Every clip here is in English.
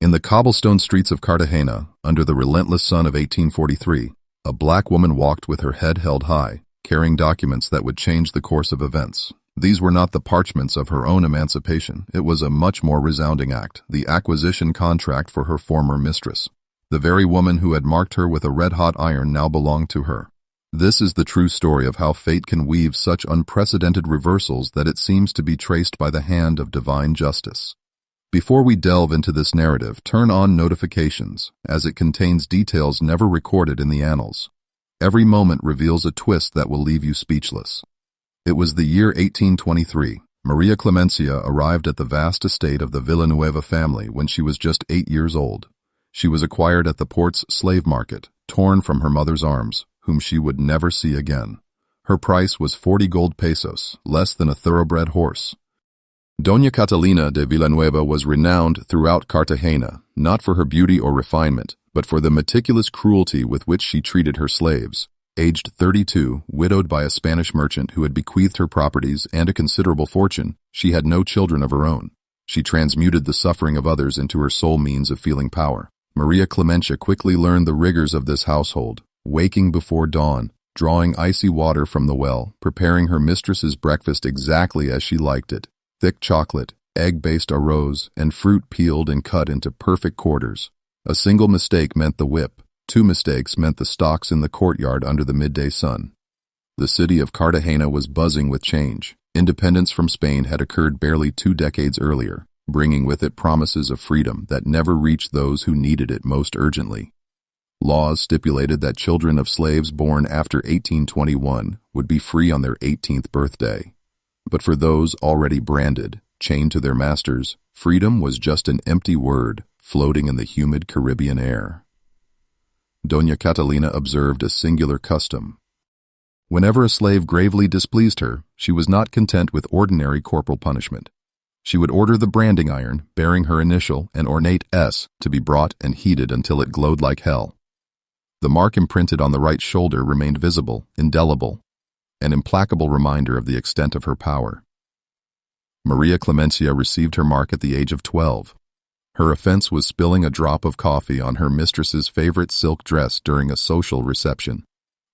In the cobblestone streets of Cartagena, under the relentless sun of 1843, a black woman walked with her head held high, carrying documents that would change the course of events. These were not the parchments of her own emancipation. It was a much more resounding act, the acquisition contract for her former mistress. The very woman who had marked her with a red-hot iron now belonged to her. This is the true story of how fate can weave such unprecedented reversals that it seems to be traced by the hand of divine justice. Before we delve into this narrative, turn on notifications, as it contains details never recorded in the annals. Every moment reveals a twist that will leave you speechless. It was the year 1823. Maria Clemencia arrived at the vast estate of the Villanueva family when she was just 8 years old. She was acquired at the port's slave market, torn from her mother's arms, whom she would never see again. Her price was 40 gold pesos, less than a thoroughbred horse. Doña Catalina de Villanueva was renowned throughout Cartagena, not for her beauty or refinement, but for the meticulous cruelty with which she treated her slaves. Aged 32, widowed by a Spanish merchant who had bequeathed her properties and a considerable fortune, she had no children of her own. She transmuted the suffering of others into her sole means of feeling power. Maria Clemencia quickly learned the rigors of this household, waking before dawn, drawing icy water from the well, preparing her mistress's breakfast exactly as she liked it. Thick chocolate, egg-based arroz, and fruit peeled and cut into perfect quarters. A single mistake meant the whip. 2 mistakes meant the stocks in the courtyard under the midday sun. The city of Cartagena was buzzing with change. Independence from Spain had occurred barely 2 decades earlier, bringing with it promises of freedom that never reached those who needed it most urgently. Laws stipulated that children of slaves born after 1821 would be free on their 18th birthday. But for those already branded, chained to their masters, freedom was just an empty word floating in the humid Caribbean air. Doña Catalina observed a singular custom. Whenever a slave gravely displeased her, she was not content with ordinary corporal punishment. She would order the branding iron, bearing her initial, an ornate S, to be brought and heated until it glowed like hell. The mark imprinted on the right shoulder remained visible, indelible, an implacable reminder of the extent of her power. Maria Clemencia received her mark at the age of 12. Her offense was spilling a drop of coffee on her mistress's favorite silk dress during a social reception.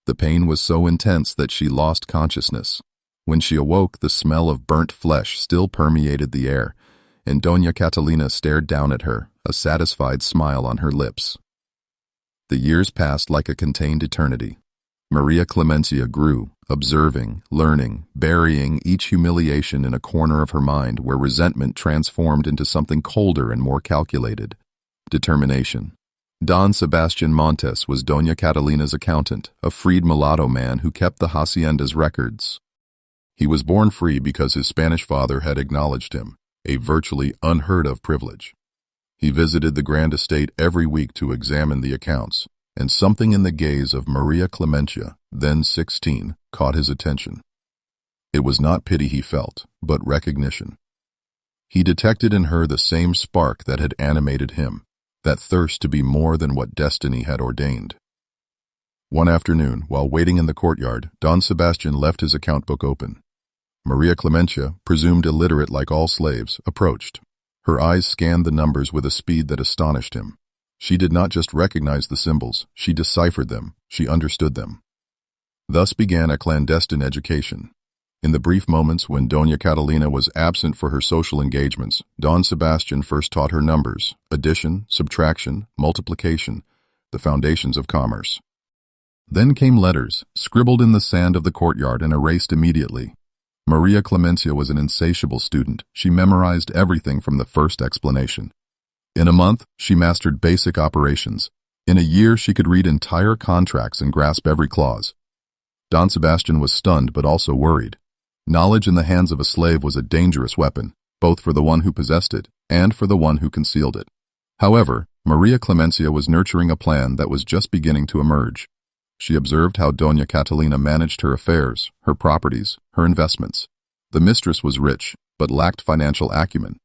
The pain was so intense that she lost consciousness. When she awoke, the smell of burnt flesh still permeated the air, and Doña Catalina stared down at her, a satisfied smile on her lips. The years passed like a contained eternity. Maria Clemencia grew, observing, learning, burying each humiliation in a corner of her mind where resentment transformed into something colder and more calculated. Determination. Don Sebastian Montes was Doña Catalina's accountant, a freed mulatto man who kept the hacienda's records. He was born free because his Spanish father had acknowledged him, a virtually unheard-of privilege. He visited the grand estate every week to examine the accounts, and something in the gaze of Maria Clemencia, then 16, caught his attention. It was not pity he felt, but recognition. He detected in her the same spark that had animated him, that thirst to be more than what destiny had ordained. One afternoon, while waiting in the courtyard, Don Sebastian left his account book open. Maria Clemencia, presumed illiterate like all slaves, approached. Her eyes scanned the numbers with a speed that astonished him. She did not just recognize the symbols, she deciphered them, she understood them. Thus began a clandestine education. In the brief moments when Doña Catalina was absent for her social engagements, Don Sebastian first taught her numbers, addition, subtraction, multiplication, the foundations of commerce. Then came letters, scribbled in the sand of the courtyard and erased immediately. Maria Clemencia was an insatiable student. She memorized everything from the first explanation. In a month, she mastered basic operations. In a year, she could read entire contracts and grasp every clause. Don Sebastian was stunned but also worried. Knowledge in the hands of a slave was a dangerous weapon, both for the one who possessed it and for the one who concealed it. However, Maria Clemencia was nurturing a plan that was just beginning to emerge. She observed how Doña Catalina managed her affairs, her properties, her investments. The mistress was rich, but lacked financial acumen.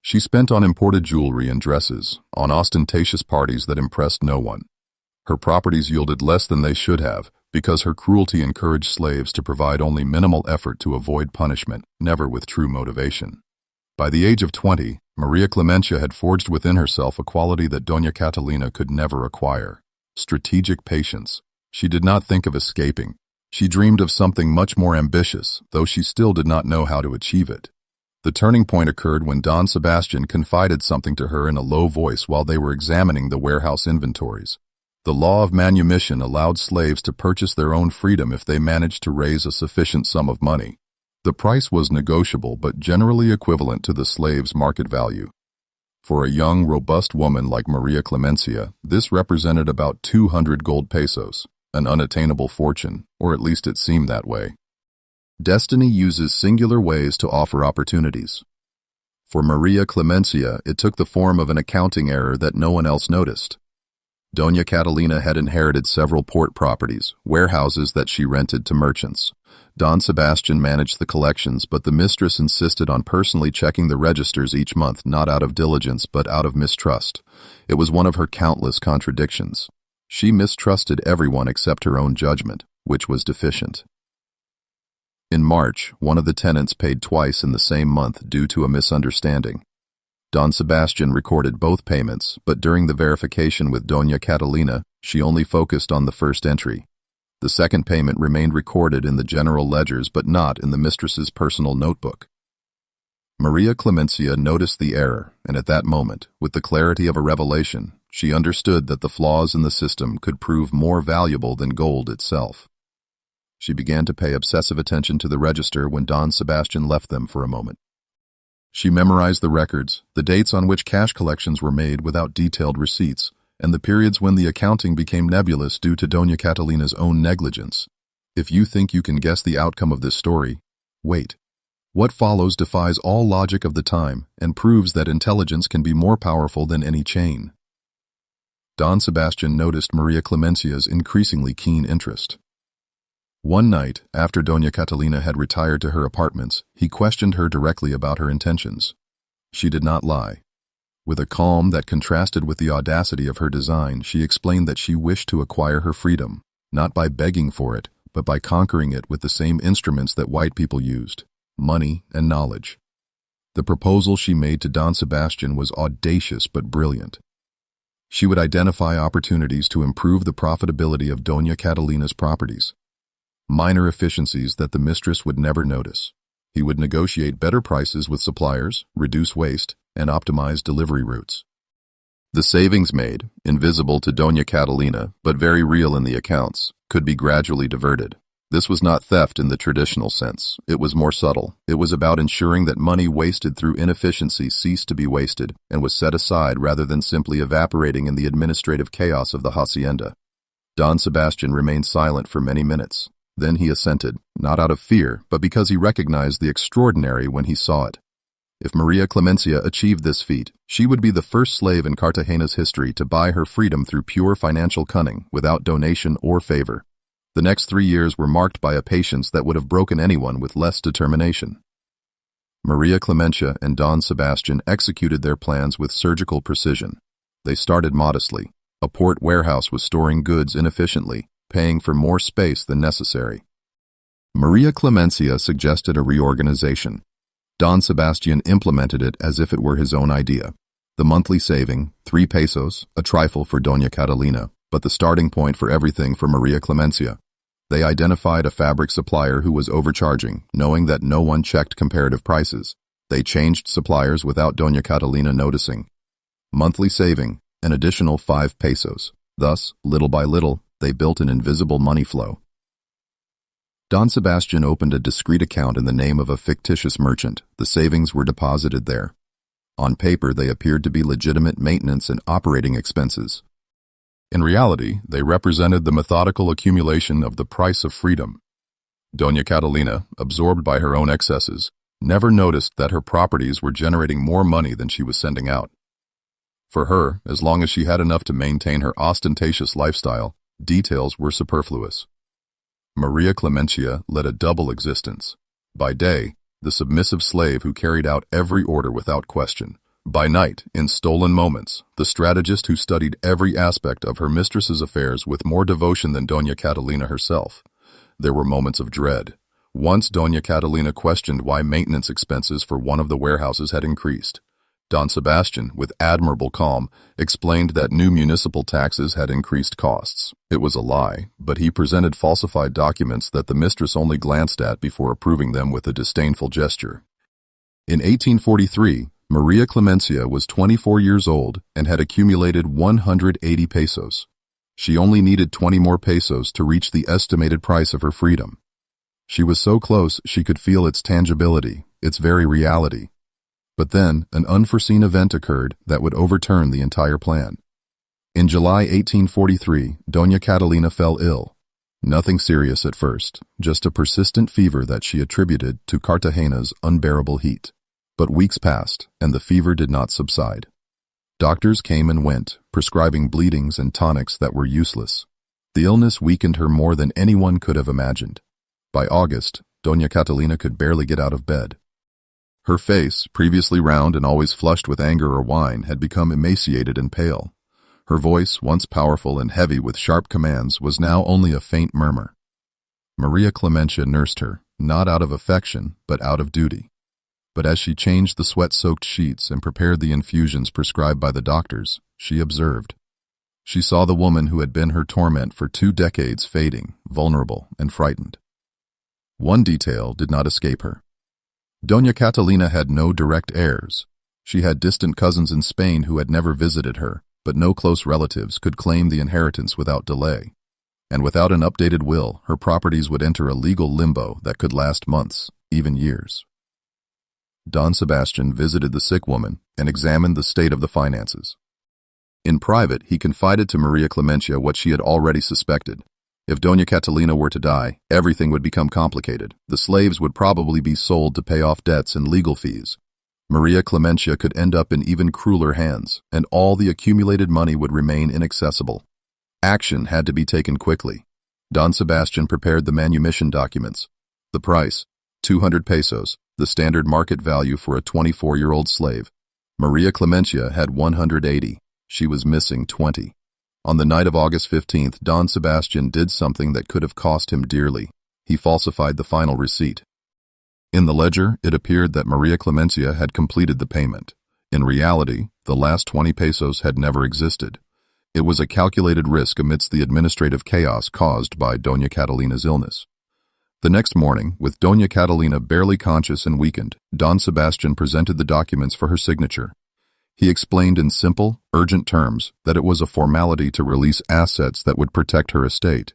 She spent on imported jewelry and dresses, on ostentatious parties that impressed no one. Her properties yielded less than they should have, because her cruelty encouraged slaves to provide only minimal effort to avoid punishment, never with true motivation. By the age of 20, Maria Clemencia had forged within herself a quality that Doña Catalina could never acquire: strategic patience. She did not think of escaping. She dreamed of something much more ambitious, though she still did not know how to achieve it. The turning point occurred when Don Sebastian confided something to her in a low voice while they were examining the warehouse inventories. The law of manumission allowed slaves to purchase their own freedom if they managed to raise a sufficient sum of money. The price was negotiable but generally equivalent to the slave's market value. For a young, robust woman like Maria Clemencia, this represented about 200 gold pesos, an unattainable fortune, or at least it seemed that way. Destiny uses singular ways to offer opportunities. For Maria Clemencia, it took the form of an accounting error that no one else noticed. Doña Catalina had inherited several port properties, warehouses that she rented to merchants. Don Sebastian managed the collections, but the mistress insisted on personally checking the registers each month, not out of diligence but out of mistrust. It was one of her countless contradictions. She mistrusted everyone except her own judgment, which was deficient. In March, one of the tenants paid twice in the same month due to a misunderstanding. Don Sebastian recorded both payments, but during the verification with Doña Catalina, she only focused on the first entry. The second payment remained recorded in the general ledgers but not in the mistress's personal notebook. Maria Clemencia noticed the error, and at that moment, with the clarity of a revelation, she understood that the flaws in the system could prove more valuable than gold itself. She began to pay obsessive attention to the register when Don Sebastian left them for a moment. She memorized the records, the dates on which cash collections were made without detailed receipts, and the periods when the accounting became nebulous due to Doña Catalina's own negligence. If you think you can guess the outcome of this story, wait. What follows defies all logic of the time and proves that intelligence can be more powerful than any chain. Don Sebastian noticed Maria Clemencia's increasingly keen interest. One night, after Doña Catalina had retired to her apartments, he questioned her directly about her intentions. She did not lie. With a calm that contrasted with the audacity of her design, she explained that she wished to acquire her freedom, not by begging for it, but by conquering it with the same instruments that white people used: money and knowledge. The proposal she made to Don Sebastian was audacious but brilliant. She would identify opportunities to improve the profitability of Doña Catalina's properties. Minor efficiencies that the mistress would never notice. He would negotiate better prices with suppliers, reduce waste, and optimize delivery routes. The savings made, invisible to Doña Catalina, but very real in the accounts, could be gradually diverted. This was not theft in the traditional sense. It was more subtle. It was about ensuring that money wasted through inefficiency ceased to be wasted and was set aside rather than simply evaporating in the administrative chaos of the hacienda. Don Sebastian remained silent for many minutes. Then he assented, not out of fear, but because he recognized the extraordinary when he saw it. If Maria Clemencia achieved this feat, she would be the first slave in Cartagena's history to buy her freedom through pure financial cunning, without donation or favor. The next 3 years were marked by a patience that would have broken anyone with less determination. Maria Clemencia and Don Sebastian executed their plans with surgical precision. They started modestly. A port warehouse was storing goods inefficiently, paying for more space than necessary. Maria Clemencia suggested a reorganization. Don Sebastian implemented it as if it were his own idea. The monthly saving, 3 pesos, a trifle for Doña Catalina, but the starting point for everything for Maria Clemencia. They identified a fabric supplier who was overcharging, knowing that no one checked comparative prices. They changed suppliers without Doña Catalina noticing. Monthly saving, an additional 5 pesos. Thus, little by little, they built an invisible money flow. Don Sebastian opened a discreet account in the name of a fictitious merchant. The savings were deposited there. On paper, they appeared to be legitimate maintenance and operating expenses. In reality, they represented the methodical accumulation of the price of freedom. Doña Catalina, absorbed by her own excesses, never noticed that her properties were generating more money than she was sending out. For her, as long as she had enough to maintain her ostentatious lifestyle, details were superfluous. Maria Clemencia led a double existence. By day, the submissive slave who carried out every order without question. By night, in stolen moments, the strategist who studied every aspect of her mistress's affairs with more devotion than Doña Catalina herself. There were moments of dread. Once Doña Catalina questioned why maintenance expenses for one of the warehouses had increased. Don Sebastian, with admirable calm, explained that new municipal taxes had increased costs. It was a lie, but he presented falsified documents that the mistress only glanced at before approving them with a disdainful gesture. In 1843, Maria Clemencia was 24 years old and had accumulated 180 pesos. She only needed 20 more pesos to reach the estimated price of her freedom. She was so close she could feel its tangibility, its very reality. But then, an unforeseen event occurred that would overturn the entire plan. In July 1843, Doña Catalina fell ill. Nothing serious at first, just a persistent fever that she attributed to Cartagena's unbearable heat. But weeks passed, and the fever did not subside. Doctors came and went, prescribing bleedings and tonics that were useless. The illness weakened her more than anyone could have imagined. By August, Doña Catalina could barely get out of bed. Her face, previously round and always flushed with anger or wine, had become emaciated and pale. Her voice, once powerful and heavy with sharp commands, was now only a faint murmur. Maria Clemencia nursed her, not out of affection, but out of duty. But as she changed the sweat-soaked sheets and prepared the infusions prescribed by the doctors, she observed. She saw the woman who had been her torment for 2 decades fading, vulnerable and frightened. One detail did not escape her. Doña Catalina had no direct heirs. She had distant cousins in Spain who had never visited her, but no close relatives could claim the inheritance without delay. And without an updated will, her properties would enter a legal limbo that could last months, even years. Don Sebastian visited the sick woman and examined the state of the finances. In private, he confided to Maria Clemencia what she had already suspected. If Doña Catalina were to die, everything would become complicated. The slaves would probably be sold to pay off debts and legal fees. Maria Clemencia could end up in even crueler hands, and all the accumulated money would remain inaccessible. Action had to be taken quickly. Don Sebastian prepared the manumission documents. The price, 200 pesos, the standard market value for a 24-year-old slave. Maria Clemencia had 180. She was missing 20. On the night of August 15th, Don Sebastian did something that could have cost him dearly. He falsified the final receipt. In the ledger, it appeared that Maria Clemencia had completed the payment. In reality, the last 20 pesos had never existed. It was a calculated risk amidst the administrative chaos caused by Doña Catalina's illness. The next morning, with Doña Catalina barely conscious and weakened, Don Sebastian presented the documents for her signature. He explained in simple, urgent terms that it was a formality to release assets that would protect her estate.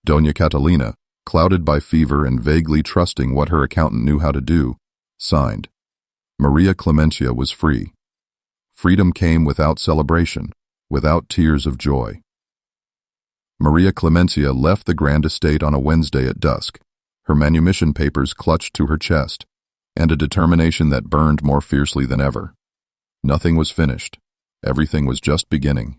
Doña Catalina, clouded by fever and vaguely trusting what her accountant knew how to do, signed. Maria Clemencia was free. Freedom came without celebration, without tears of joy. Maria Clemencia left the grand estate on a Wednesday at dusk, her manumission papers clutched to her chest, and a determination that burned more fiercely than ever. Nothing was finished. Everything was just beginning.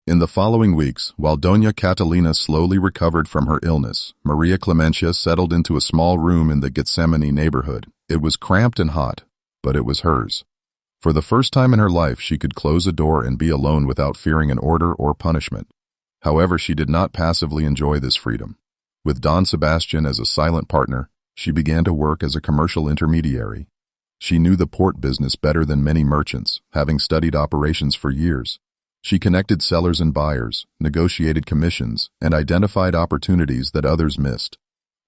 In the following weeks, while Doña Catalina slowly recovered from her illness, Maria Clemencia settled into a small room in the Gethsemane neighborhood. It was cramped and hot, but it was hers. For the first time in her life, she could close a door and be alone without fearing an order or punishment. However, she did not passively enjoy this freedom. With Don Sebastian as a silent partner, she began to work as a commercial intermediary. She knew the port business better than many merchants, having studied operations for years. She connected sellers and buyers, negotiated commissions, and identified opportunities that others missed.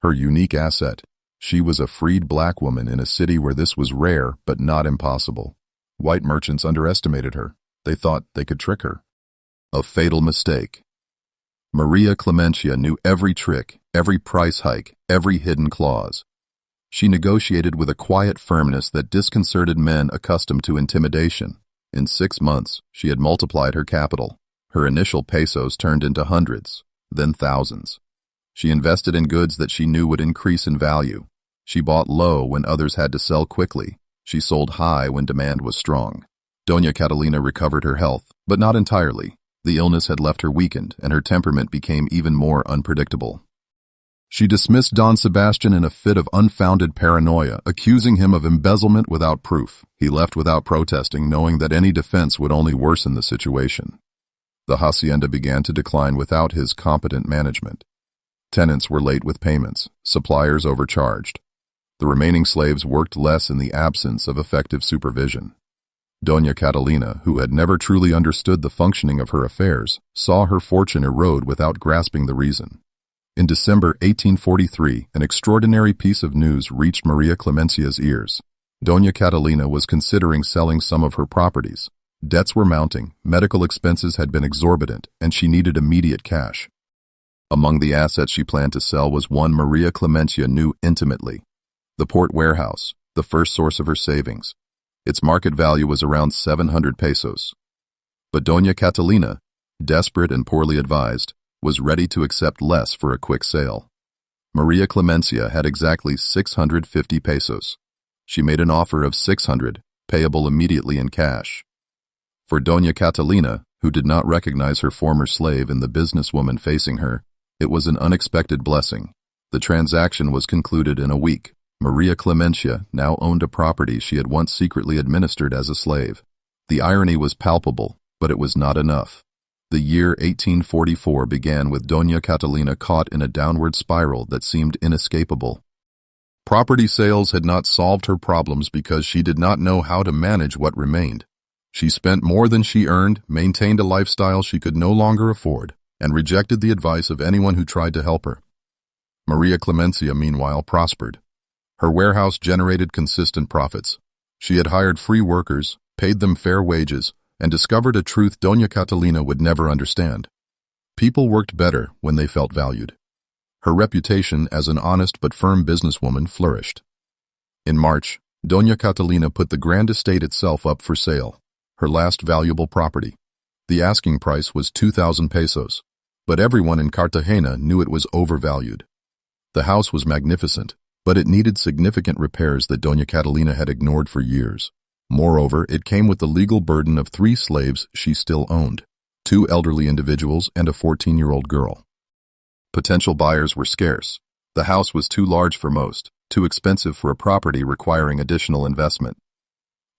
Her unique asset: she was a freed black woman in a city where this was rare but not impossible. White merchants underestimated her. They thought they could trick her. A fatal mistake. Maria Clemencia knew every trick, every price hike, every hidden clause. She negotiated with a quiet firmness that disconcerted men accustomed to intimidation. In 6 months, she had multiplied her capital. Her initial pesos turned into hundreds, then thousands. She invested in goods that she knew would increase in value. She bought low when others had to sell quickly. She sold high when demand was strong. Doña Catalina recovered her health, but not entirely. The illness had left her weakened, and her temperament became even more unpredictable. She dismissed Don Sebastian in a fit of unfounded paranoia, accusing him of embezzlement without proof. He left without protesting, knowing that any defense would only worsen the situation. The hacienda began to decline without his competent management. Tenants were late with payments, suppliers overcharged. The remaining slaves worked less in the absence of effective supervision. Doña Catalina, who had never truly understood the functioning of her affairs, saw her fortune erode without grasping the reason. In December 1843, an extraordinary piece of news reached Maria Clemencia's ears. Doña Catalina was considering selling some of her properties. Debts were mounting, medical expenses had been exorbitant, and she needed immediate cash. Among the assets she planned to sell was one Maria Clemencia knew intimately: the port warehouse, the first source of her savings. Its market value was around 700 pesos. But Doña Catalina, desperate and poorly advised, was ready to accept less for a quick sale. Maria Clemencia had exactly 650 pesos. She made an offer of 600, payable immediately in cash. For Doña Catalina, who did not recognize her former slave in the businesswoman facing her, it was an unexpected blessing. The transaction was concluded in a week. Maria Clemencia now owned a property she had once secretly administered as a slave. The irony was palpable, but it was not enough. The year 1844 began with Doña Catalina caught in a downward spiral that seemed inescapable. Property sales had not solved her problems because she did not know how to manage what remained. She spent more than she earned, maintained a lifestyle she could no longer afford, and rejected the advice of anyone who tried to help her. Maria Clemencia, meanwhile, prospered. Her warehouse generated consistent profits. She had hired free workers, paid them fair wages, and discovered a truth Doña Catalina would never understand. People worked better when they felt valued. Her reputation as an honest but firm businesswoman flourished. In March, Doña Catalina put the grand estate itself up for sale, her last valuable property. The asking price was 2,000 pesos, but everyone in Cartagena knew it was overvalued. The house was magnificent, but it needed significant repairs that Doña Catalina had ignored for years. Moreover, it came with the legal burden of 3 slaves she still owned, 2 elderly individuals and a 14-year-old girl. Potential buyers were scarce. The house was too large for most, too expensive for a property requiring additional investment.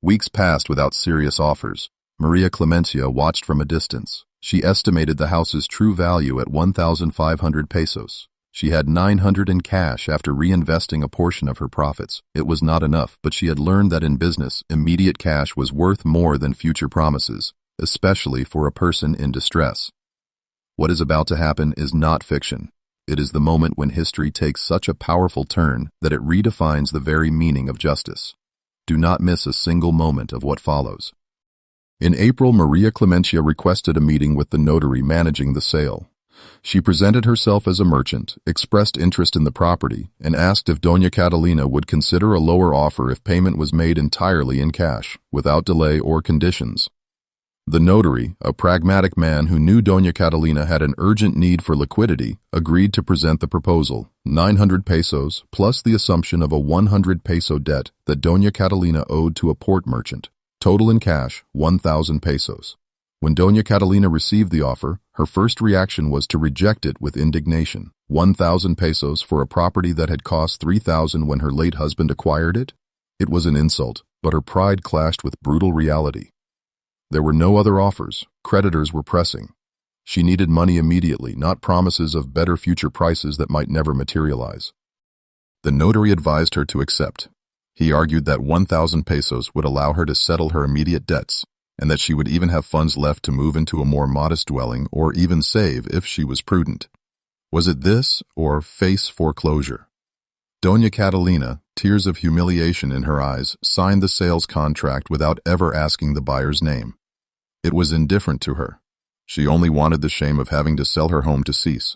Weeks passed without serious offers. Maria Clemencia watched from a distance. She estimated the house's true value at 1,500 pesos. She had 900 in cash after reinvesting a portion of her profits. It was not enough, but she had learned that in business, immediate cash was worth more than future promises, especially for a person in distress. What is about to happen is not fiction. It is the moment when history takes such a powerful turn that it redefines the very meaning of justice. Do not miss a single moment of what follows. In April, Maria Clemencia requested a meeting with the notary managing the sale. She presented herself as a merchant, expressed interest in the property, and asked if Doña Catalina would consider a lower offer if payment was made entirely in cash, without delay or conditions. The notary, a pragmatic man who knew Doña Catalina had an urgent need for liquidity, agreed to present the proposal: 900 pesos plus the assumption of a 100 peso debt that Doña Catalina owed to a port merchant. Total in cash, 1,000 pesos. When Doña Catalina received the offer, her first reaction was to reject it with indignation. 1,000 pesos for a property that had cost 3,000 when her late husband acquired it? It was an insult, but her pride clashed with brutal reality. There were no other offers. Creditors were pressing. She needed money immediately, not promises of better future prices that might never materialize. The notary advised her to accept. He argued that 1,000 pesos would allow her to settle her immediate debts, and that she would even have funds left to move into a more modest dwelling or even save if she was prudent. Was it this or face foreclosure? Doña Catalina, tears of humiliation in her eyes, signed the sales contract without ever asking the buyer's name. It was indifferent to her. She only wanted the shame of having to sell her home to cease.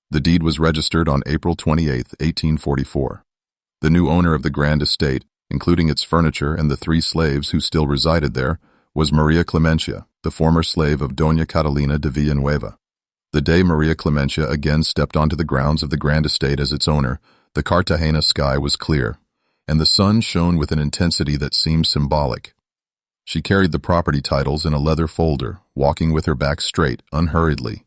The deed was registered on April 28, 1844. The new owner of the grand estate, including its furniture and the 3 slaves who still resided there, was Maria Clemencia, the former slave of Doña Catalina de Villanueva. The day Maria Clemencia again stepped onto the grounds of the grand estate as its owner, the Cartagena sky was clear, and the sun shone with an intensity that seemed symbolic. She carried the property titles in a leather folder, walking with her back straight, unhurriedly.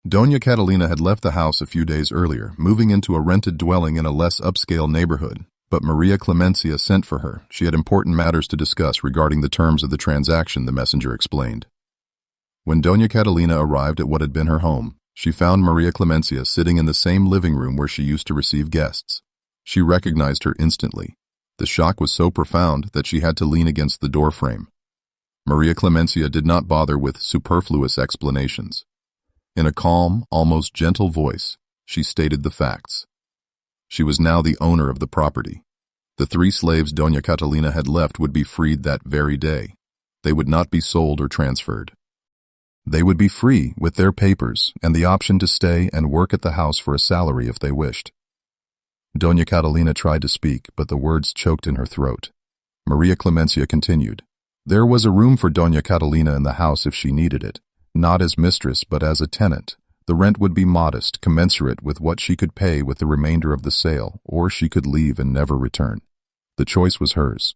Doña Catalina had left the house a few days earlier, moving into a rented dwelling in a less upscale neighborhood. But Maria Clemencia sent for her. She had important matters to discuss regarding the terms of the transaction, the messenger explained. When Doña Catalina arrived at what had been her home, she found Maria Clemencia sitting in the same living room where she used to receive guests. She recognized her instantly. The shock was so profound that she had to lean against the doorframe. Maria Clemencia did not bother with superfluous explanations. In a calm, almost gentle voice, she stated the facts. She was now the owner of the property. The 3 slaves Doña Catalina had left would be freed that very day. They would not be sold or transferred. They would be free with their papers and the option to stay and work at the house for a salary if they wished. Doña Catalina tried to speak, but the words choked in her throat. Maria Clemencia continued. There was a room for Doña Catalina in the house if she needed it, not as mistress but as a tenant. The rent would be modest, commensurate with what she could pay with the remainder of the sale, or she could leave and never return. The choice was hers.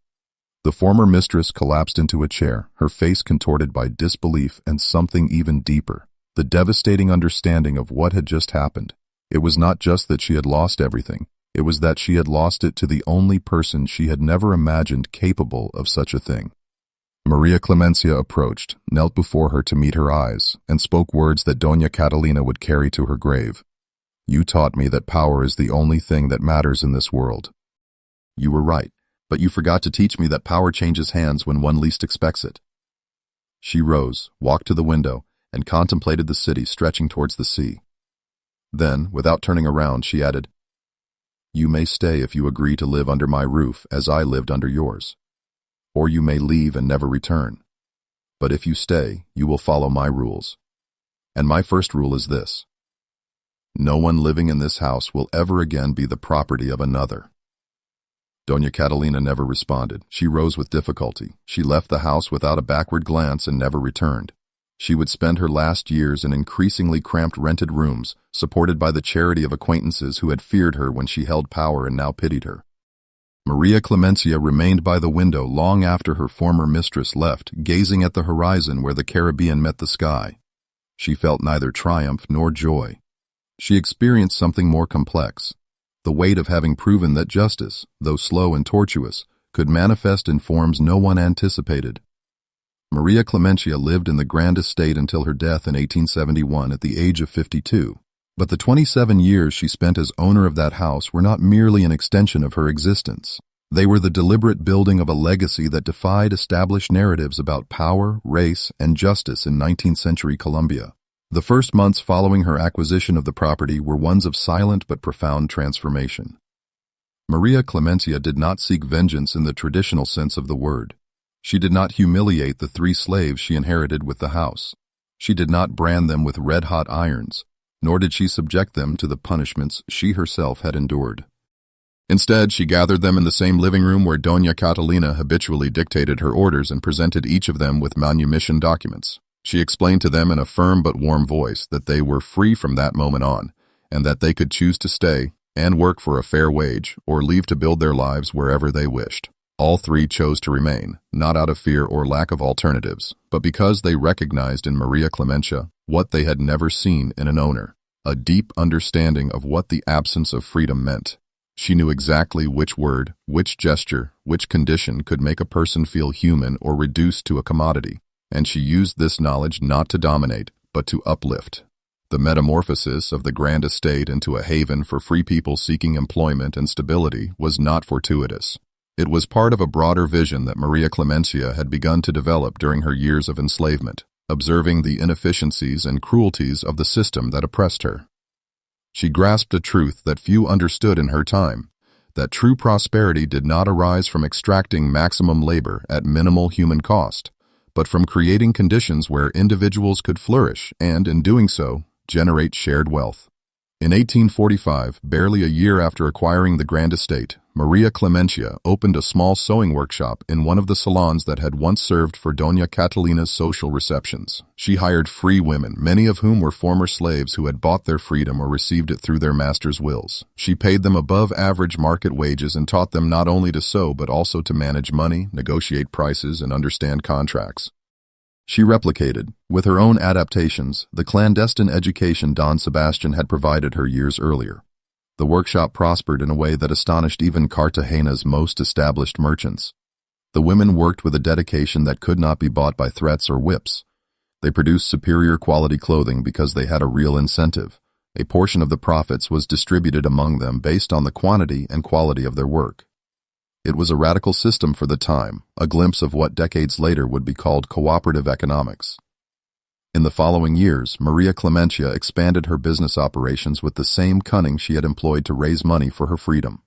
The former mistress collapsed into a chair, her face contorted by disbelief and something even deeper, the devastating understanding of what had just happened. It was not just that she had lost everything, it was that she had lost it to the only person she had never imagined capable of such a thing. Maria Clemencia approached, knelt before her to meet her eyes, and spoke words that Doña Catalina would carry to her grave. You taught me that power is the only thing that matters in this world. You were right, but you forgot to teach me that power changes hands when one least expects it. She rose, walked to the window, and contemplated the city stretching towards the sea. Then, without turning around, she added, You may stay if you agree to live under my roof as I lived under yours. Or you may leave and never return. But if you stay, you will follow my rules. And my first rule is this. No one living in this house will ever again be the property of another. Doña Catalina never responded. She rose with difficulty. She left the house without a backward glance and never returned. She would spend her last years in increasingly cramped rented rooms, supported by the charity of acquaintances who had feared her when she held power and now pitied her. Maria Clemencia remained by the window long after her former mistress left, gazing at the horizon where the Caribbean met the sky. She felt neither triumph nor joy. She experienced something more complex, the weight of having proven that justice, though slow and tortuous, could manifest in forms no one anticipated. Maria Clemencia lived in the Grand Estate until her death in 1871 at the age of 52. But the 27 years she spent as owner of that house were not merely an extension of her existence. They were the deliberate building of a legacy that defied established narratives about power, race, and justice in 19th century Colombia. The first months following her acquisition of the property were ones of silent but profound transformation. Maria Clemencia did not seek vengeance in the traditional sense of the word. She did not humiliate the 3 slaves she inherited with the house. She did not brand them with red-hot irons, nor did she subject them to the punishments she herself had endured. Instead, she gathered them in the same living room where Doña Catalina habitually dictated her orders and presented each of them with manumission documents. She explained to them in a firm but warm voice that they were free from that moment on, and that they could choose to stay and work for a fair wage or leave to build their lives wherever they wished. All 3 chose to remain, not out of fear or lack of alternatives, but because they recognized in Maria Clemencia what they had never seen in an owner, a deep understanding of what the absence of freedom meant. She knew exactly which word, which gesture, which condition could make a person feel human or reduced to a commodity, and she used this knowledge not to dominate, but to uplift. The metamorphosis of the Grand Estate into a haven for free people seeking employment and stability was not fortuitous. It was part of a broader vision that Maria Clemencia had begun to develop during her years of enslavement, observing the inefficiencies and cruelties of the system that oppressed her. She grasped a truth that few understood in her time, that true prosperity did not arise from extracting maximum labor at minimal human cost, but from creating conditions where individuals could flourish and, in doing so, generate shared wealth. In 1845, barely a year after acquiring the Grand Estate, Maria Clemencia opened a small sewing workshop in one of the salons that had once served for Doña Catalina's social receptions. She hired free women, many of whom were former slaves who had bought their freedom or received it through their masters' wills. She paid them above-average market wages and taught them not only to sew but also to manage money, negotiate prices, and understand contracts. She replicated, with her own adaptations, the clandestine education Don Sebastian had provided her years earlier. The workshop prospered in a way that astonished even Cartagena's most established merchants. The women worked with a dedication that could not be bought by threats or whips. They produced superior quality clothing because they had a real incentive. A portion of the profits was distributed among them based on the quantity and quality of their work. It was a radical system for the time, a glimpse of what decades later would be called cooperative economics. In the following years, Maria Clemencia expanded her business operations with the same cunning she had employed to raise money for her freedom.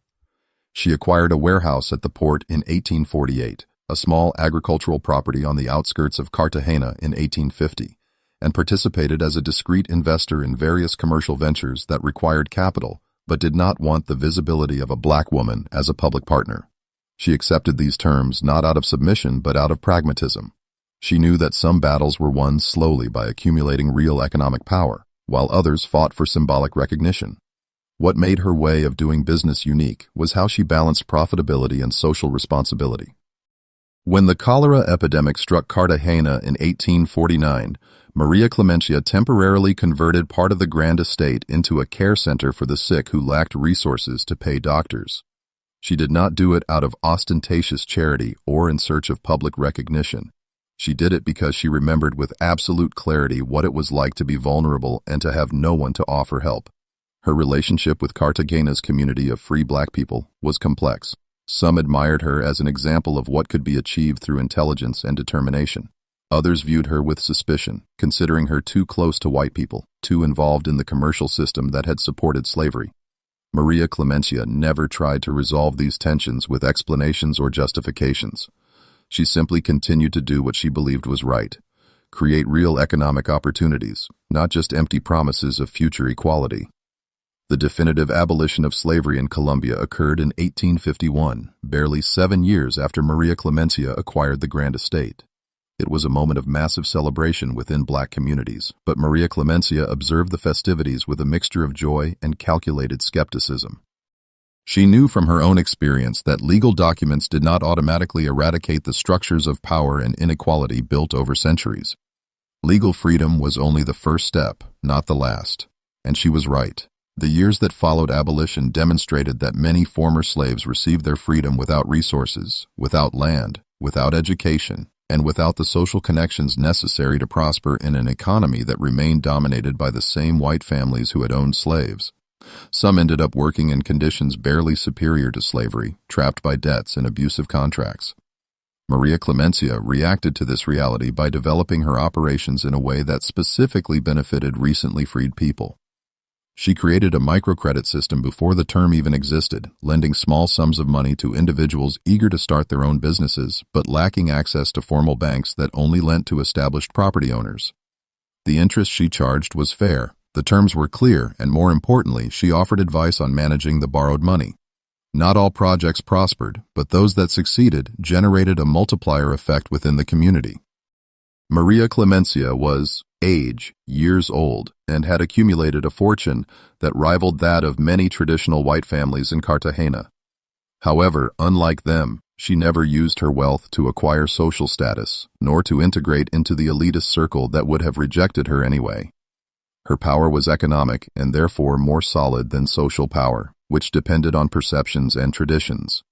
She acquired a warehouse at the port in 1848, a small agricultural property on the outskirts of Cartagena in 1850, and participated as a discreet investor in various commercial ventures that required capital but did not want the visibility of a black woman as a public partner. She accepted these terms not out of submission but out of pragmatism. She knew that some battles were won slowly by accumulating real economic power, while others fought for symbolic recognition. What made her way of doing business unique was how she balanced profitability and social responsibility. When the cholera epidemic struck Cartagena in 1849, Maria Clemencia temporarily converted part of the grand estate into a care center for the sick who lacked resources to pay doctors. She did not do it out of ostentatious charity or in search of public recognition. She did it because she remembered with absolute clarity what it was like to be vulnerable and to have no one to offer help. Her relationship with Cartagena's community of free black people was complex. Some admired her as an example of what could be achieved through intelligence and determination. Others viewed her with suspicion, considering her too close to white people, too involved in the commercial system that had supported slavery. Maria Clemencia never tried to resolve these tensions with explanations or justifications. She simply continued to do what she believed was right, create real economic opportunities, not just empty promises of future equality. The definitive abolition of slavery in Colombia occurred in 1851, barely 7 years after Maria Clemencia acquired the Grand Estate. It was a moment of massive celebration within black communities, but Maria Clemencia observed the festivities with a mixture of joy and calculated skepticism. She knew from her own experience that legal documents did not automatically eradicate the structures of power and inequality built over centuries. Legal freedom was only the first step, not the last. And she was right. The years that followed abolition demonstrated that many former slaves received their freedom without resources, without land, without education, and without the social connections necessary to prosper in an economy that remained dominated by the same white families who had owned slaves. Some ended up working in conditions barely superior to slavery, trapped by debts and abusive contracts. Maria Clemencia reacted to this reality by developing her operations in a way that specifically benefited recently freed people. She created a microcredit system before the term even existed, lending small sums of money to individuals eager to start their own businesses, but lacking access to formal banks that only lent to established property owners. The interest she charged was fair, the terms were clear, and more importantly, she offered advice on managing the borrowed money. Not all projects prospered, but those that succeeded generated a multiplier effect within the community. Maria Clemencia was years old, and had accumulated a fortune that rivaled that of many traditional white families in Cartagena. However, unlike them, she never used her wealth to acquire social status, nor to integrate into the elitist circle that would have rejected her anyway. Her power was economic and therefore more solid than social power, which depended on perceptions and traditions.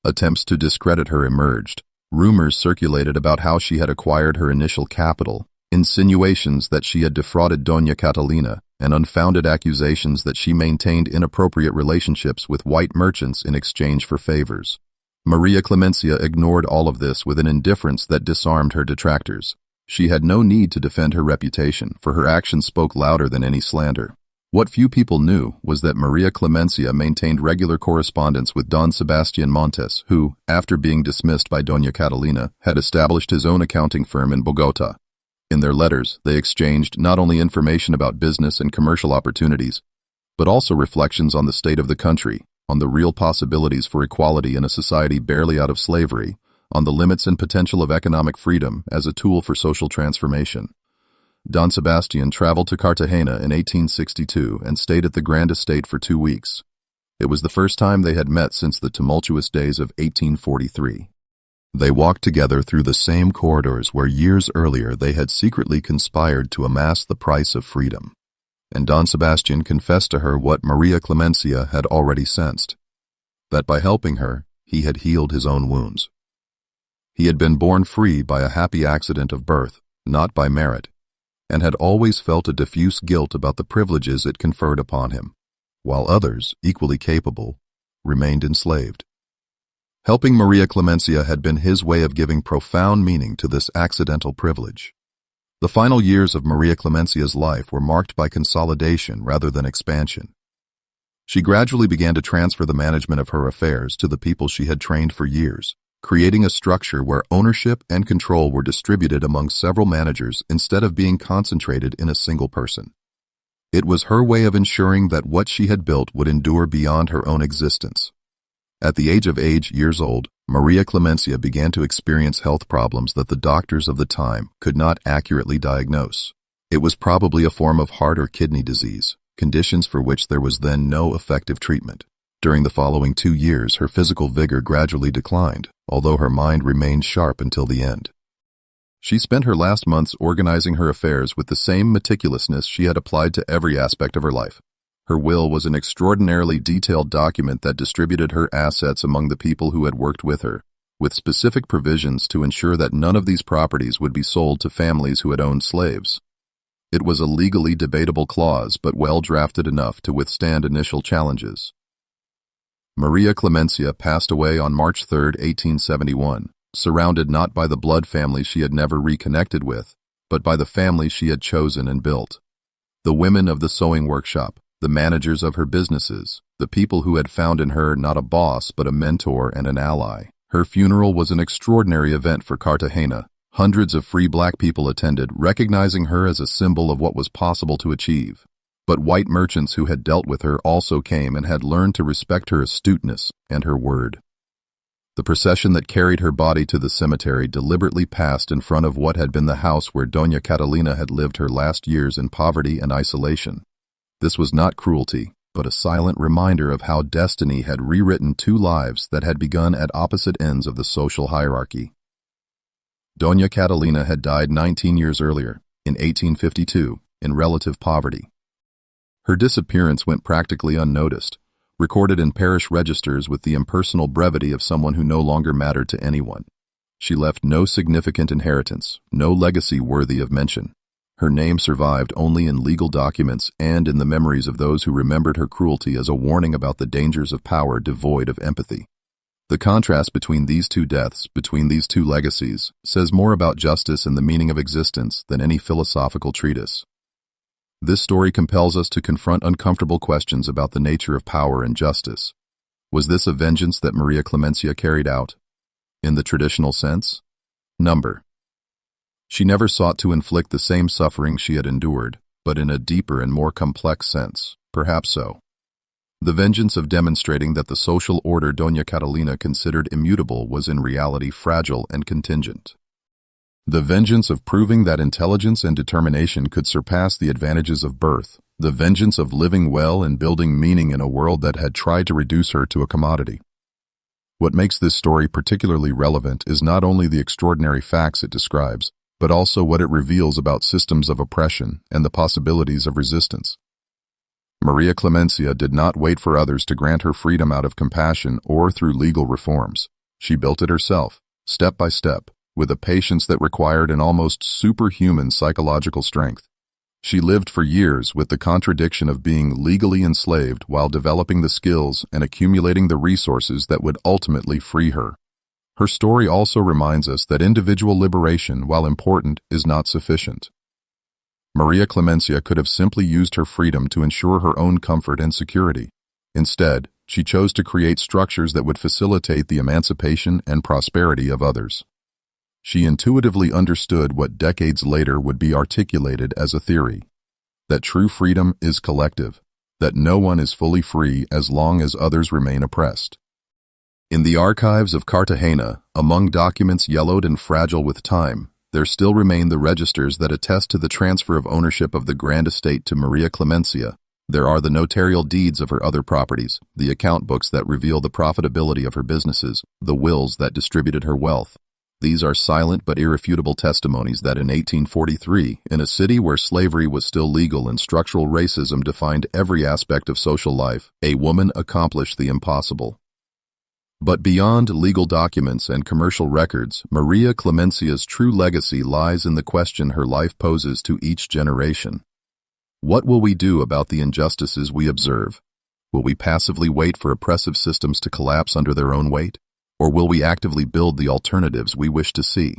Attempts to discredit her emerged. Rumors circulated about how she had acquired her initial capital, insinuations that she had defrauded Doña Catalina, and unfounded accusations that she maintained inappropriate relationships with white merchants in exchange for favors. Maria Clemencia ignored all of this with an indifference that disarmed her detractors. She had no need to defend her reputation, for her actions spoke louder than any slander. What few people knew was that Maria Clemencia maintained regular correspondence with Don Sebastian Montes, who, after being dismissed by Doña Catalina, had established his own accounting firm in Bogotá. In their letters, they exchanged not only information about business and commercial opportunities, but also reflections on the state of the country, on the real possibilities for equality in a society barely out of slavery, on the limits and potential of economic freedom as a tool for social transformation. Don Sebastian traveled to Cartagena in 1862 and stayed at the Grand Estate for 2 weeks. It was the first time they had met since the tumultuous days of 1843. They walked together through the same corridors where years earlier they had secretly conspired to amass the price of freedom. And Don Sebastian confessed to her what Maria Clemencia had already sensed, that by helping her, he had healed his own wounds. He had been born free by a happy accident of birth, not by merit, and had always felt a diffuse guilt about the privileges it conferred upon him, while others, equally capable, remained enslaved. Helping Maria Clemencia had been his way of giving profound meaning to this accidental privilege. The final years of Maria Clemencia's life were marked by consolidation rather than expansion. She gradually began to transfer the management of her affairs to the people she had trained for years, creating a structure where ownership and control were distributed among several managers instead of being concentrated in a single person. It was her way of ensuring that what she had built would endure beyond her own existence. At the age of 8 years old, Maria Clemencia began to experience health problems that the doctors of the time could not accurately diagnose. It was probably a form of heart or kidney disease, conditions for which there was then no effective treatment. During the following 2 years, her physical vigor gradually declined, although her mind remained sharp until the end. She spent her last months organizing her affairs with the same meticulousness she had applied to every aspect of her life. Her will was an extraordinarily detailed document that distributed her assets among the people who had worked with her, with specific provisions to ensure that none of these properties would be sold to families who had owned slaves. It was a legally debatable clause, but well drafted enough to withstand initial challenges. Maria Clemencia passed away on March 3, 1871, surrounded not by the blood family she had never reconnected with, but by the family she had chosen and built. The women of the sewing workshop, the managers of her businesses, the people who had found in her not a boss but a mentor and an ally. Her funeral was an extraordinary event for Cartagena. Hundreds of free black people attended, recognizing her as a symbol of what was possible to achieve. But white merchants who had dealt with her also came and had learned to respect her astuteness and her word. The procession that carried her body to the cemetery deliberately passed in front of what had been the house where Doña Catalina had lived her last years in poverty and isolation. This was not cruelty, but a silent reminder of how destiny had rewritten 2 lives that had begun at opposite ends of the social hierarchy. Doña Catalina had died 19 years earlier, in 1852, in relative poverty. Her disappearance went practically unnoticed, recorded in parish registers with the impersonal brevity of someone who no longer mattered to anyone. She left no significant inheritance, no legacy worthy of mention. Her name survived only in legal documents and in the memories of those who remembered her cruelty as a warning about the dangers of power devoid of empathy. The contrast between these 2 deaths, between these 2 legacies, says more about justice and the meaning of existence than any philosophical treatise. This story compels us to confront uncomfortable questions about the nature of power and justice. Was this a vengeance that Maria Clemencia carried out? In the traditional sense? Number. She never sought to inflict the same suffering she had endured, but in a deeper and more complex sense, perhaps so. The vengeance of demonstrating that the social order Doña Catalina considered immutable was in reality fragile and contingent. The vengeance of proving that intelligence and determination could surpass the advantages of birth, the vengeance of living well and building meaning in a world that had tried to reduce her to a commodity. What makes this story particularly relevant is not only the extraordinary facts it describes, but also what it reveals about systems of oppression and the possibilities of resistance. Maria Clemencia did not wait for others to grant her freedom out of compassion or through legal reforms. She built it herself, step by step, with a patience that required an almost superhuman psychological strength. She lived for years with the contradiction of being legally enslaved while developing the skills and accumulating the resources that would ultimately free her. Her story also reminds us that individual liberation, while important, is not sufficient. Maria Clemencia could have simply used her freedom to ensure her own comfort and security. Instead, she chose to create structures that would facilitate the emancipation and prosperity of others. She intuitively understood what decades later would be articulated as a theory: that true freedom is collective, that no one is fully free as long as others remain oppressed. In the archives of Cartagena, among documents yellowed and fragile with time, there still remain the registers that attest to the transfer of ownership of the grand estate to Maria Clemencia. There are the notarial deeds of her other properties, the account books that reveal the profitability of her businesses, the wills that distributed her wealth. These are silent but irrefutable testimonies that in 1843, in a city where slavery was still legal and structural racism defined every aspect of social life, a woman accomplished the impossible. But beyond legal documents and commercial records, Maria Clemencia's true legacy lies in the question her life poses to each generation. What will we do about the injustices we observe? Will we passively wait for oppressive systems to collapse under their own weight? Or will we actively build the alternatives we wish to see?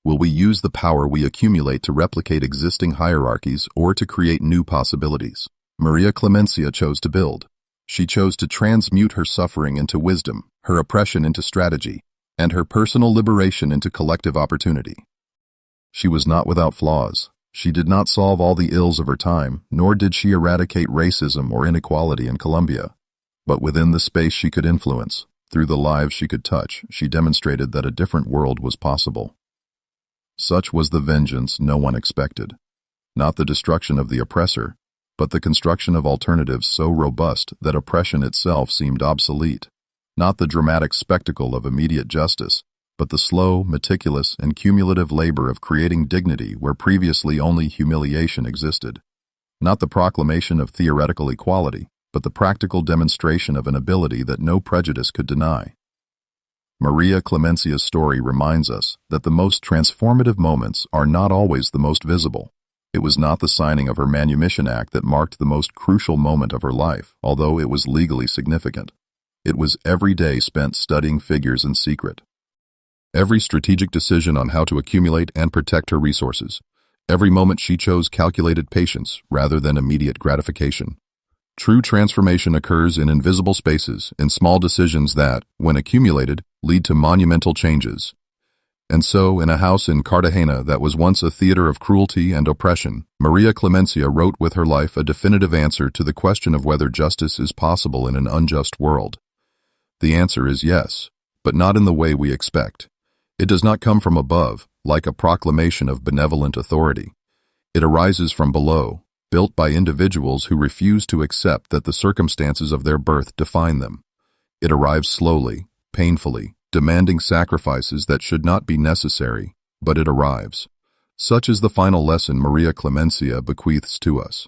Will we use the power we accumulate to replicate existing hierarchies or to create new possibilities? Maria Clemencia chose to build. She chose to transmute her suffering into wisdom, her oppression into strategy, and her personal liberation into collective opportunity. She was not without flaws. She did not solve all the ills of her time, nor did she eradicate racism or inequality in Colombia. But within the space she could influence, through the lives she could touch, she demonstrated that a different world was possible. Such was the vengeance no one expected. Not the destruction of the oppressor, but the construction of alternatives so robust that oppression itself seemed obsolete. Not the dramatic spectacle of immediate justice, but the slow, meticulous, and cumulative labor of creating dignity where previously only humiliation existed. Not the proclamation of theoretical equality, but the practical demonstration of an ability that no prejudice could deny. Maria Clemencia's story reminds us that the most transformative moments are not always the most visible. It was not the signing of her manumission act that marked the most crucial moment of her life, although it was legally significant. It was every day spent studying figures in secret. Every strategic decision on how to accumulate and protect her resources. Every moment she chose calculated patience rather than immediate gratification. True transformation occurs in invisible spaces, in small decisions that, when accumulated, lead to monumental changes. And so, in a house in Cartagena that was once a theater of cruelty and oppression, Maria Clemencia wrote with her life a definitive answer to the question of whether justice is possible in an unjust world. The answer is yes, but not in the way we expect. It does not come from above, like a proclamation of benevolent authority. It arises from below, built by individuals who refuse to accept that the circumstances of their birth define them. It arrives slowly, painfully, demanding sacrifices that should not be necessary, but it arrives. Such is the final lesson Maria Clemencia bequeaths to us.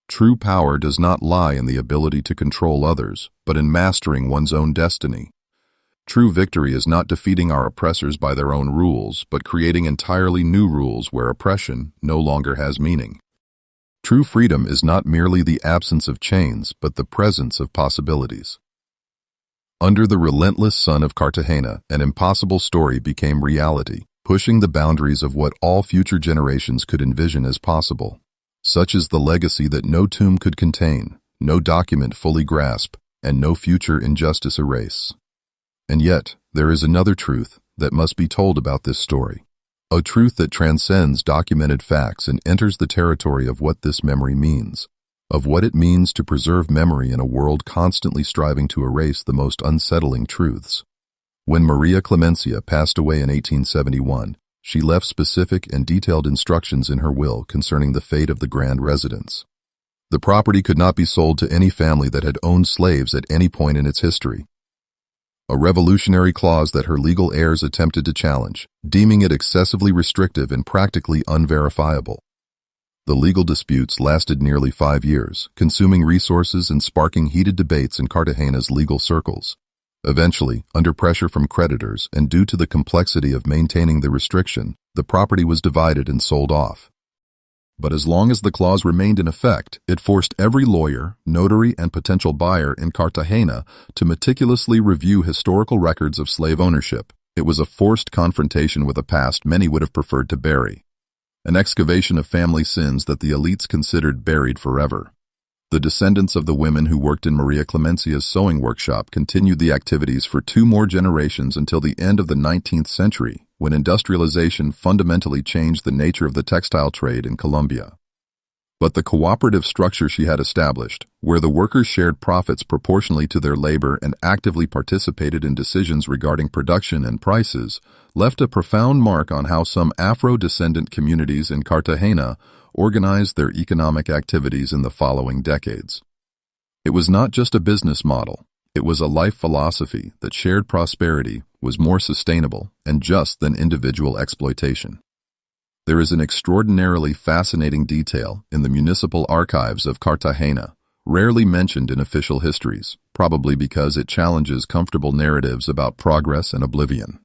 True power does not lie in the ability to control others, but in mastering one's own destiny. True victory is not defeating our oppressors by their own rules, but creating entirely new rules where oppression no longer has meaning. True freedom is not merely the absence of chains, but the presence of possibilities. Under the relentless sun of Cartagena, an impossible story became reality, pushing the boundaries of what all future generations could envision as possible. Such is the legacy that no tomb could contain, no document fully grasp, and no future injustice erase. And yet, there is another truth that must be told about this story. A truth that transcends documented facts and enters the territory of what this memory means, of what it means to preserve memory in a world constantly striving to erase the most unsettling truths. When Maria Clemencia passed away in 1871, she left specific and detailed instructions in her will concerning the fate of the grand residence. The property could not be sold to any family that had owned slaves at any point in its history. A revolutionary clause that her legal heirs attempted to challenge, deeming it excessively restrictive and practically unverifiable. The legal disputes lasted nearly 5 years, consuming resources and sparking heated debates in Cartagena's legal circles. Eventually, under pressure from creditors and due to the complexity of maintaining the restriction, the property was divided and sold off. But as long as the clause remained in effect, it forced every lawyer, notary, and potential buyer in Cartagena to meticulously review historical records of slave ownership. It was a forced confrontation with a past many would have preferred to bury. An excavation of family sins that the elites considered buried forever. The descendants of the women who worked in Maria Clemencia's sewing workshop continued the activities for 2 more generations until the end of the 19th century, when industrialization fundamentally changed the nature of the textile trade in Colombia. But the cooperative structure she had established, where the workers shared profits proportionally to their labor and actively participated in decisions regarding production and prices, left a profound mark on how some Afro-descendant communities in Cartagena organized their economic activities in the following decades. It was not just a business model, it was a life philosophy that shared prosperity was more sustainable and just than individual exploitation. There is an extraordinarily fascinating detail in the municipal archives of Cartagena, rarely mentioned in official histories, probably because it challenges comfortable narratives about progress and oblivion.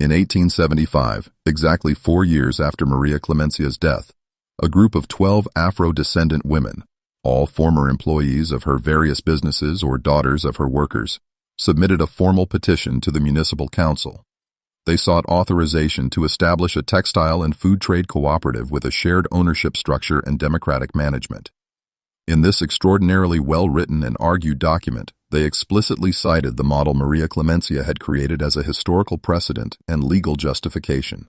In 1875, exactly 4 years after Maria Clemencia's death, a group of 12 Afro-descendant women, all former employees of her various businesses or daughters of her workers, submitted a formal petition to the municipal council. They sought authorization to establish a textile and food trade cooperative with a shared ownership structure and democratic management. In this extraordinarily well-written and argued document, they explicitly cited the model Maria Clemencia had created as a historical precedent and legal justification.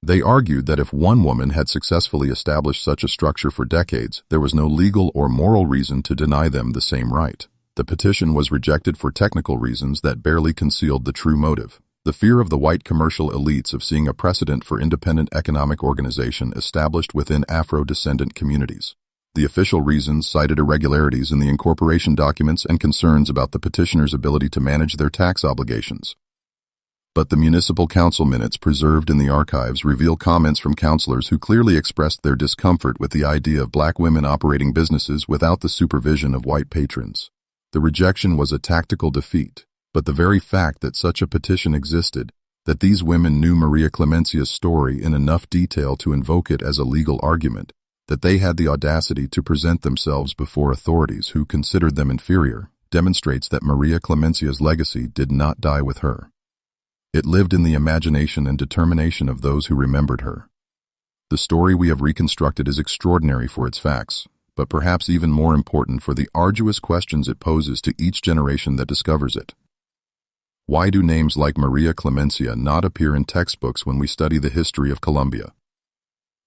They argued that if one woman had successfully established such a structure for decades, there was no legal or moral reason to deny them the same right. The petition was rejected for technical reasons that barely concealed the true motive: the fear of the white commercial elites of seeing a precedent for independent economic organization established within Afro-descendant communities. The official reasons cited irregularities in the incorporation documents and concerns about the petitioners' ability to manage their tax obligations. But the municipal council minutes preserved in the archives reveal comments from councilors who clearly expressed their discomfort with the idea of black women operating businesses without the supervision of white patrons. The rejection was a tactical defeat, but the very fact that such a petition existed, that these women knew Maria Clemencia's story in enough detail to invoke it as a legal argument, that they had the audacity to present themselves before authorities who considered them inferior, demonstrates that Maria Clemencia's legacy did not die with her. It lived in the imagination and determination of those who remembered her. The story we have reconstructed is extraordinary for its facts, but perhaps even more important for the arduous questions it poses to each generation that discovers it. Why do names like Maria Clemencia not appear in textbooks when we study the history of Colombia?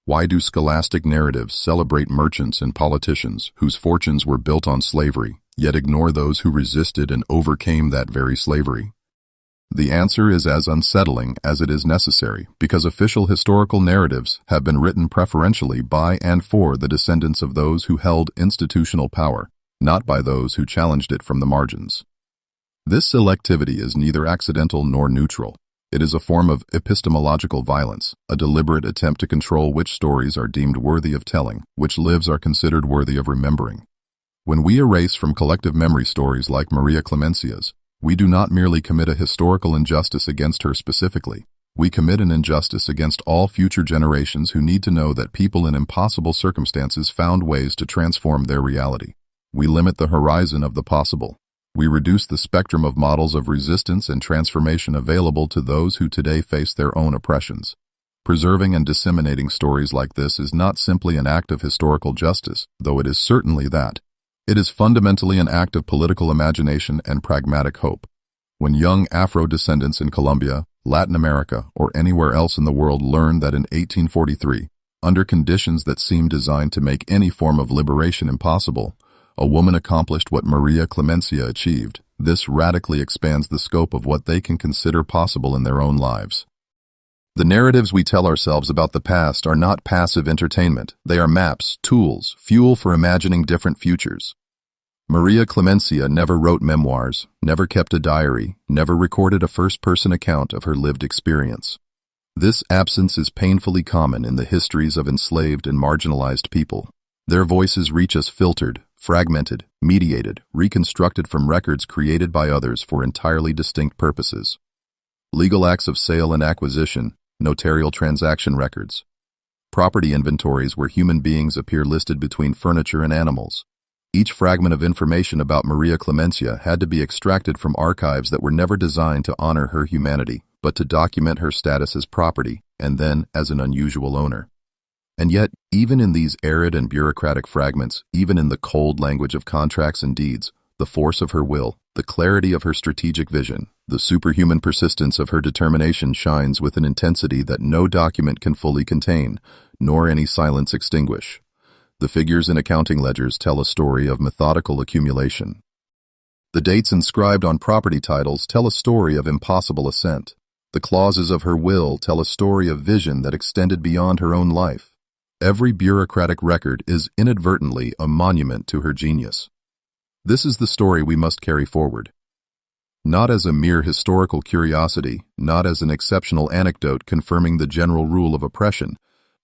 Why do scholastic narratives celebrate merchants and politicians whose fortunes were built on slavery, yet ignore those who resisted and overcame that very slavery? The answer is as unsettling as it is necessary, because official historical narratives have been written preferentially by and for the descendants of those who held institutional power, not by those who challenged it from the margins. This selectivity is neither accidental nor neutral. It is a form of epistemological violence, a deliberate attempt to control which stories are deemed worthy of telling, which lives are considered worthy of remembering. When we erase from collective memory stories like Maria Clemencia's, we do not merely commit a historical injustice against her specifically, we commit an injustice against all future generations who need to know that people in impossible circumstances found ways to transform their reality. We limit the horizon of the possible. We reduce the spectrum of models of resistance and transformation available to those who today face their own oppressions. Preserving and disseminating stories like this is not simply an act of historical justice, though it is certainly that. It is fundamentally an act of political imagination and pragmatic hope. When young Afro-descendants in Colombia, Latin America, or anywhere else in the world learn that in 1843, under conditions that seemed designed to make any form of liberation impossible, a woman accomplished what Maria Clemencia achieved, this radically expands the scope of what they can consider possible in their own lives. The narratives we tell ourselves about the past are not passive entertainment. They are maps, tools, fuel for imagining different futures. Maria Clemencia never wrote memoirs, never kept a diary, never recorded a first-person account of her lived experience. This absence is painfully common in the histories of enslaved and marginalized people. Their voices reach us filtered, fragmented, mediated, reconstructed from records created by others for entirely distinct purposes. Legal acts of sale and acquisition, notarial transaction records, property inventories where human beings appear listed between furniture and animals. Each fragment of information about Maria Clemencia had to be extracted from archives that were never designed to honor her humanity, but to document her status as property, and then as an unusual owner. And yet, even in these arid and bureaucratic fragments, even in the cold language of contracts and deeds, the force of her will, the clarity of her strategic vision, the superhuman persistence of her determination shines with an intensity that no document can fully contain, nor any silence extinguish. The figures in accounting ledgers tell a story of methodical accumulation. The dates inscribed on property titles tell a story of impossible ascent. The clauses of her will tell a story of vision that extended beyond her own life. Every bureaucratic record is inadvertently a monument to her genius. This is the story we must carry forward. Not as a mere historical curiosity, not as an exceptional anecdote confirming the general rule of oppression,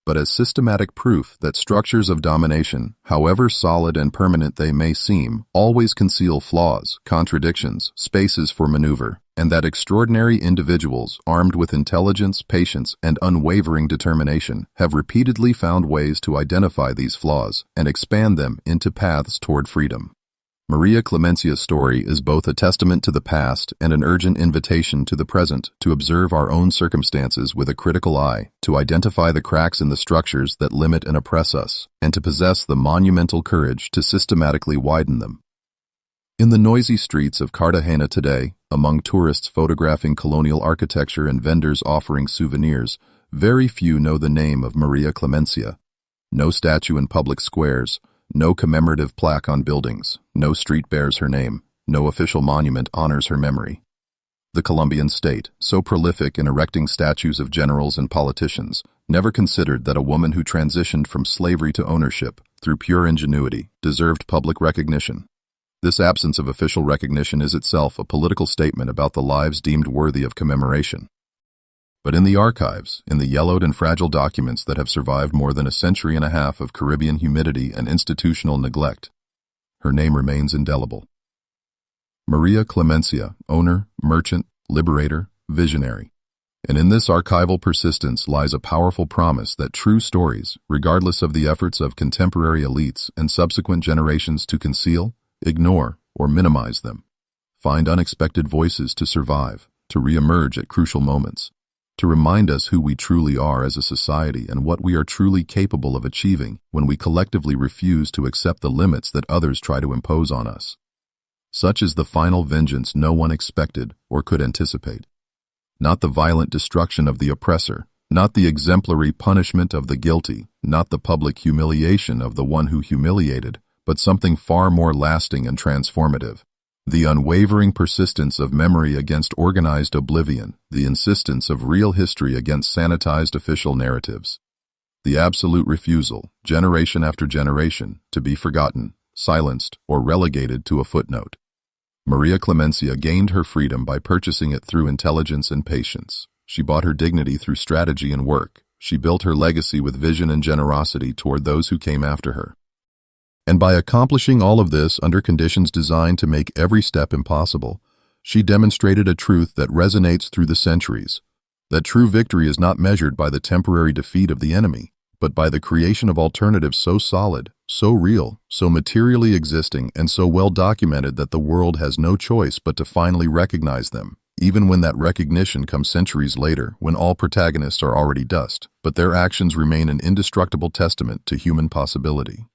but as systematic proof that structures of domination, however solid and permanent they may seem, always conceal flaws, contradictions, spaces for maneuver, and that extraordinary individuals, armed with intelligence, patience, and unwavering determination, have repeatedly found ways to identify these flaws and expand them into paths toward freedom. Maria Clemencia's story is both a testament to the past and an urgent invitation to the present to observe our own circumstances with a critical eye, to identify the cracks in the structures that limit and oppress us, and to possess the monumental courage to systematically widen them. In the noisy streets of Cartagena today, among tourists photographing colonial architecture and vendors offering souvenirs, very few know the name of Maria Clemencia. No statue in public squares, no commemorative plaque on buildings, no street bears her name, no official monument honors her memory. The Colombian state, so prolific in erecting statues of generals and politicians, never considered that a woman who transitioned from slavery to ownership, through pure ingenuity, deserved public recognition. This absence of official recognition is itself a political statement about the lives deemed worthy of commemoration. But in the archives, in the yellowed and fragile documents that have survived more than a century and a half of Caribbean humidity and institutional neglect, her name remains indelible. Maria Clemencia, owner, merchant, liberator, visionary. And in this archival persistence lies a powerful promise that true stories, regardless of the efforts of contemporary elites and subsequent generations to conceal, ignore, or minimize them, find unexpected voices to survive, to re-emerge at crucial moments, to remind us who we truly are as a society and what we are truly capable of achieving when we collectively refuse to accept the limits that others try to impose on us. Such is the final vengeance no one expected or could anticipate. Not the violent destruction of the oppressor, not the exemplary punishment of the guilty, not the public humiliation of the one who humiliated, but something far more lasting and transformative. The unwavering persistence of memory against organized oblivion, the insistence of real history against sanitized official narratives. The absolute refusal, generation after generation, to be forgotten, silenced, or relegated to a footnote. Maria Clemencia gained her freedom by purchasing it through intelligence and patience. She bought her dignity through strategy and work. She built her legacy with vision and generosity toward those who came after her. And by accomplishing all of this under conditions designed to make every step impossible, she demonstrated a truth that resonates through the centuries, that true victory is not measured by the temporary defeat of the enemy, but by the creation of alternatives so solid, so real, so materially existing, and so well documented that the world has no choice but to finally recognize them, even when that recognition comes centuries later, when all protagonists are already dust, but their actions remain an indestructible testament to human possibility.